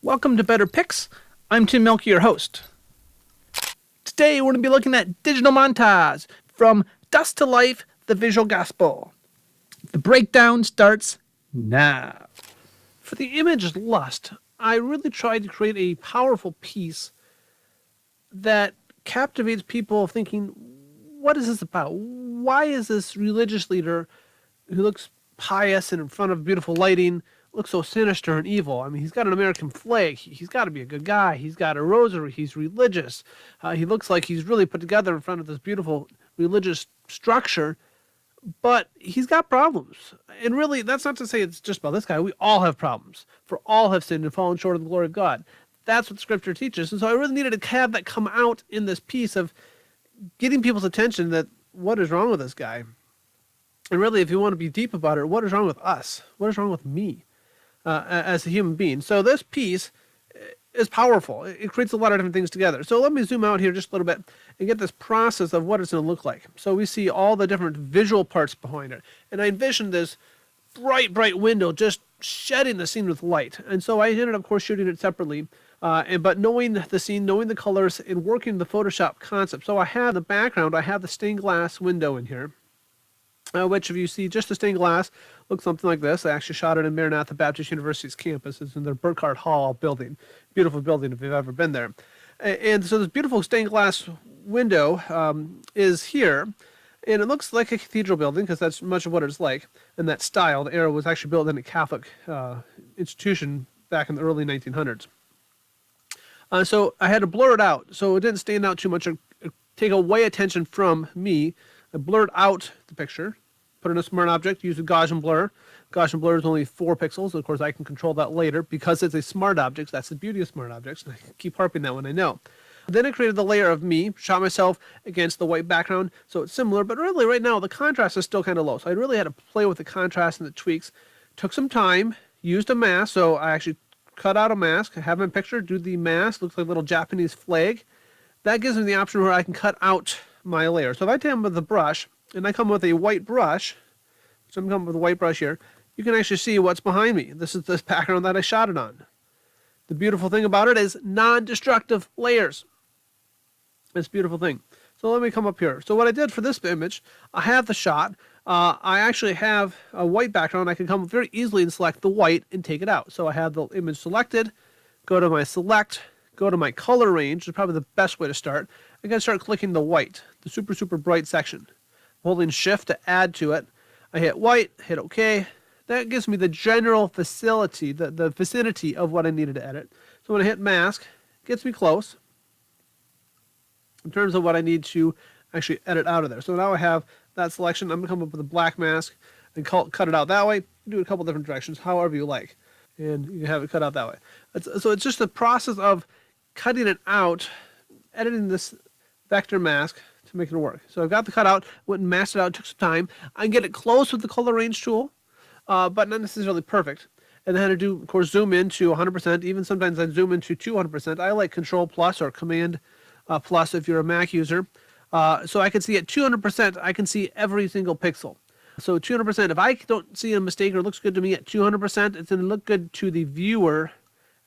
Welcome to Better Picks. I'm Tim Mielke, your host. Today we're going to be looking at digital montage from Dust to Life, the Visual Gospel. The breakdown starts now. For the image Lust, I really tried to create a powerful piece that captivates people thinking, what is this about? Why is this religious leader who looks pious and in front of beautiful lighting looks so sinister and evil? I mean, he's got an American flag. He's got to be a good guy. He's got a rosary. He's religious. He looks like he's really put together in front of this beautiful religious structure, but he's got problems. And really, that's not to say it's just about this guy. We all have problems. For all have sinned and fallen short of the glory of God. That's what Scripture teaches. And so I really needed to have that come out in this piece of getting people's attention that what is wrong with this guy? And really, if you want to be deep about it, what is wrong with us? What is wrong with me as a human being? So this piece is powerful. It creates a lot of different things together. So let me zoom out here just a little bit and get this process of what it's going to look like. So we see all the different visual parts behind it. And I envisioned this bright window just shedding the scene with light. And so I ended up, of course, shooting it separately. But knowing the scene, knowing the colors, and working the Photoshop concept. So I have the background, I have the stained glass window in here. Which if you see just the stained glass, looks something like this. I actually shot it in Maranatha Baptist University's campus. It's in their Burkhardt Hall building. Beautiful building if you've ever been there. And so this beautiful stained glass window is here. And it looks like a cathedral building because that's much of what it's like. And that style, the era was actually built in a Catholic institution back in the early 1900s. So I had to blur it out so it didn't stand out too much or take away attention from me. I blurred out the picture, put in a smart object, used a Gaussian blur. Gaussian blur is only 4 pixels. Of course, I can control that later because it's a smart object. That's the beauty of smart objects. And I keep harping that one, I know. Then I created the layer of me, shot myself against the white background. So it's similar, but really right now the contrast is still kind of low. So I really had to play with the contrast and the tweaks. Took some time, used a mask. So I actually cut out a mask. I have my picture, do the mask. Looks like a little Japanese flag. That gives me the option where I can cut out my layer. So if I come with the brush, and I come with a white brush, so I'm coming with a white brush here, you can actually see what's behind me. This is the background that I shot it on. The beautiful thing about it is non-destructive layers. It's a beautiful thing. So let me come up here. So what I did for this image, I have the shot. I actually have a white background. I can come very easily and select the white and take it out. So I have the image selected, go to my select, go to my color range, which is probably the best way to start. I can start clicking the white, the super bright section. Holding shift to add to it. I hit white, hit OK. That gives me the general facility, the vicinity of what I needed to edit. So when I hit mask, it gets me close in terms of what I need to actually edit out of there. So now I have that selection. I'm going to come up with a black mask and cut it out that way. Do it a couple different directions, however you like. And you can have it cut out that way. So it's just the process of cutting it out, editing this vector mask to make it work. So I've got the cutout, went and masked it out, took some time. I can get it close with the color range tool, but not necessarily perfect. And then I had to do, of course, zoom in to 100%. Even sometimes I zoom into 200%. I like Control plus or Command plus if you're a Mac user. So I can see at 200%, I can see every single pixel. So 200%, if I don't see a mistake or it looks good to me at 200%, it's going to look good to the viewer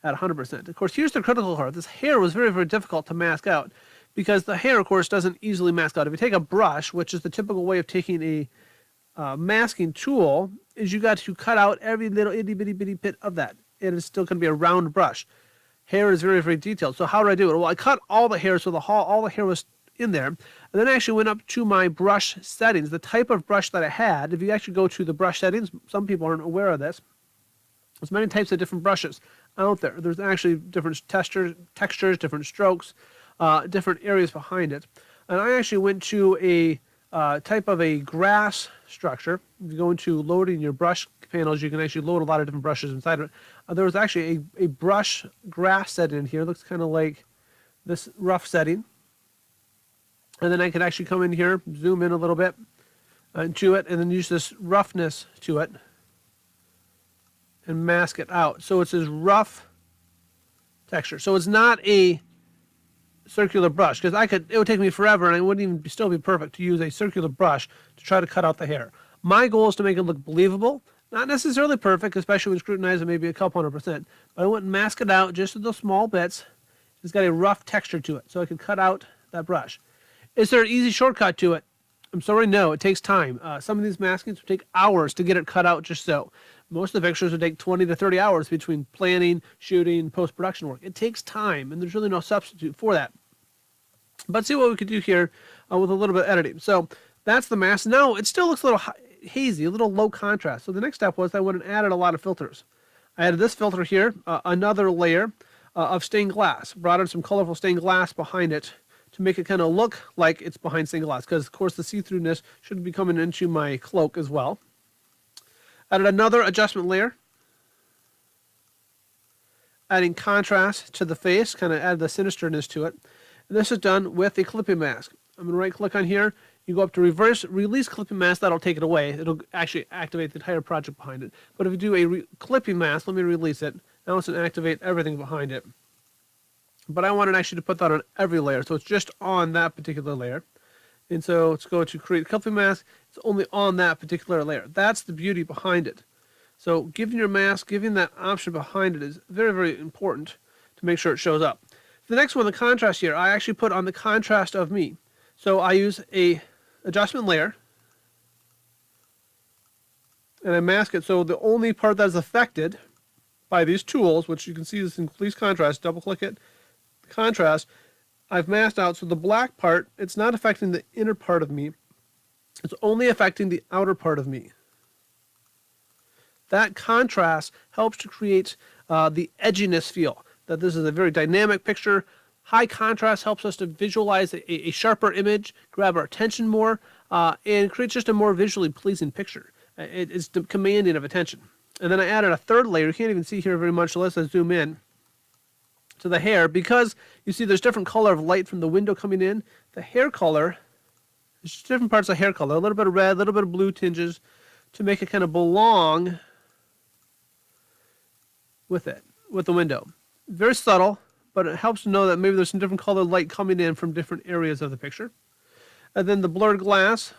at 100%. Of course, here's the critical part. This hair was very difficult to mask out because the hair, of course, doesn't easily mask out. If you take a brush, which is the typical way of taking a masking tool, is you got to cut out every little itty bitty bit of that. It is still going to be a round brush. Hair is very detailed. So how did I do it? Well, I cut all the hair so all the hair was in there. And then I actually went up to my brush settings, the type of brush that I had. If you actually go to the brush settings, some people aren't aware of this. There's many types of different brushes out there. There's actually different textures, different strokes, different areas behind it. And I actually went to a type of a grass structure. If you go into loading your brush panels, you can actually load a lot of different brushes inside of it. There was actually a brush grass setting in here. It looks kind of like this rough setting. And then I can actually come in here, zoom in a little bit to it, and then use this roughness to it and mask it out. So it's this rough texture. So it's not a circular brush because it would take me forever and it wouldn't even still be perfect to use a circular brush to try to cut out the hair. My goal is to make it look believable Not necessarily perfect, especially when scrutinizing maybe a couple 100%. But I went and masked it out just to those small bits. It's got a rough texture to it, so I could cut out that brush. Is there an easy shortcut to it? I'm sorry, no. It takes time. Some of these maskings would take hours to get it cut out just so. Most of the pictures would take 20 to 30 hours between planning, shooting, post-production work. It takes time, and there's really no substitute for that. But see what we could do here with a little bit of editing. So that's the mask. Now, it still looks a little hazy, a little low contrast. So the next step was I went and added a lot of filters. I added this filter here, another layer of stained glass. Brought in some colorful stained glass behind it to make it kind of look like it's behind stained glass, because of course the see-throughness should be coming into my cloak as well. Added another adjustment layer, adding contrast to the face, kind of add the sinisterness to it. And this is done with a clipping mask. I'm going to right click on here. You go up to reverse release clipping mask, that'll take it away. It'll actually activate the entire project behind it. But if you do a clipping mask, let me release it. Now it's going to activate everything behind it. But I wanted actually to put that on every layer, so it's just on that particular layer. And so let's go to create clipping mask. It's only on that particular layer. That's the beauty behind it. So giving your mask, giving that option behind it is very, very important to make sure it shows up. The next one, the contrast here, I actually put on the contrast of me. So I use a adjustment layer, and I mask it so the only part that is affected by these tools, which you can see is in Please Contrast, double click it, contrast, I've masked out so the black part, it's not affecting the inner part of me, it's only affecting the outer part of me. That contrast helps to create the edginess feel, that this is a very dynamic picture. High contrast helps us to visualize a sharper image, grab our attention more, and create just a more visually pleasing picture. It's commanding of attention. And then I added a third layer. You can't even see here very much, so let's zoom in to the hair. Because you see there's different color of light from the window coming in, the hair color, there's just different parts of hair color, a little bit of red, a little bit of blue tinges to make it kind of belong with it, with the window. Very subtle, but it helps to know that maybe there's some different colored light coming in from different areas of the picture. And then the blurred glass,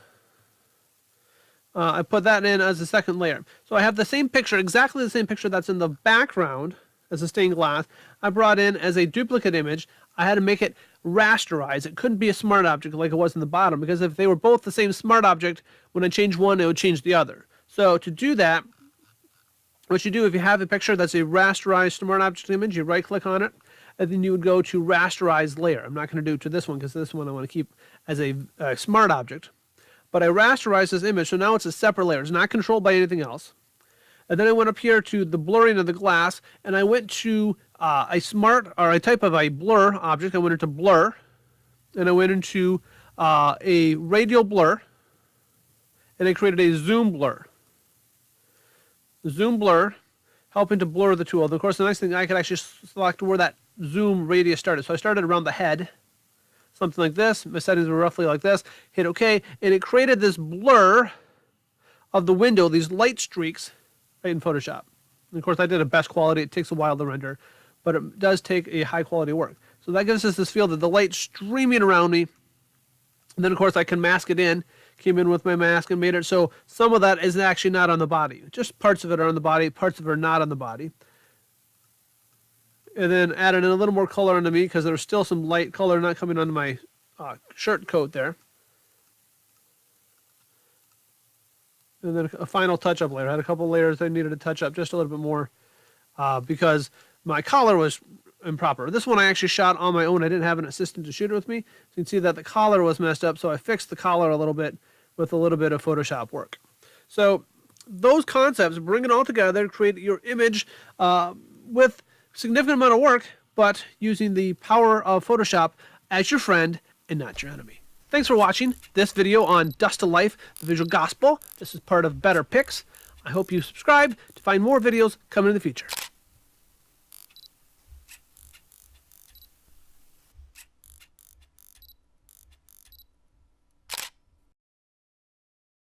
I put that in as a second layer. So I have the same picture, exactly the same picture that's in the background as a stained glass. I brought in as a duplicate image. I had to make it rasterize. It couldn't be a smart object like it was in the bottom, because if they were both the same smart object, when I change one, it would change the other. So to do that, what you do if you have a picture that's a rasterized smart object image, you right click on it, and then you would go to rasterize layer. I'm not going to do it to this one because this one I want to keep as a smart object. But I rasterized this image, so now it's a separate layer. It's not controlled by anything else. And then I went up here to the blurring of the glass, and I went to a type of a blur object. I went into blur, and I went into a radial blur, and I created a zoom blur. The zoom blur, helping to blur the tool. Of course, the nice thing, I could actually select where that zoom radius started. So I started around the head, something like this. My settings were roughly like this. Hit OK, and it created this blur of the window, these light streaks, right in Photoshop. And of course, I did a best quality. It takes a while to render, but it does take a high quality work. So that gives us this feel that the light streaming around me. And then, of course, I can mask it in. Came in with my mask and made it so some of that is actually not on the body. Just parts of it are on the body, parts of it are not on the body. And then added in a little more color onto me because there was still some light color not coming onto my shirt coat there. And then a final touch-up layer. I had a couple layers I needed to touch up just a little bit more because my collar was improper. This one I actually shot on my own. I didn't have an assistant to shoot it with me. So you can see that the collar was messed up, so I fixed the collar a little bit with a little bit of Photoshop work. So those concepts, bring it all together, create your image with significant amount of work, but using the power of Photoshop as your friend and not your enemy. Thanks for watching this video on Dust to Life, the Visual Gospel. This is part of Better Picks. I hope you subscribe to find more videos coming in the future.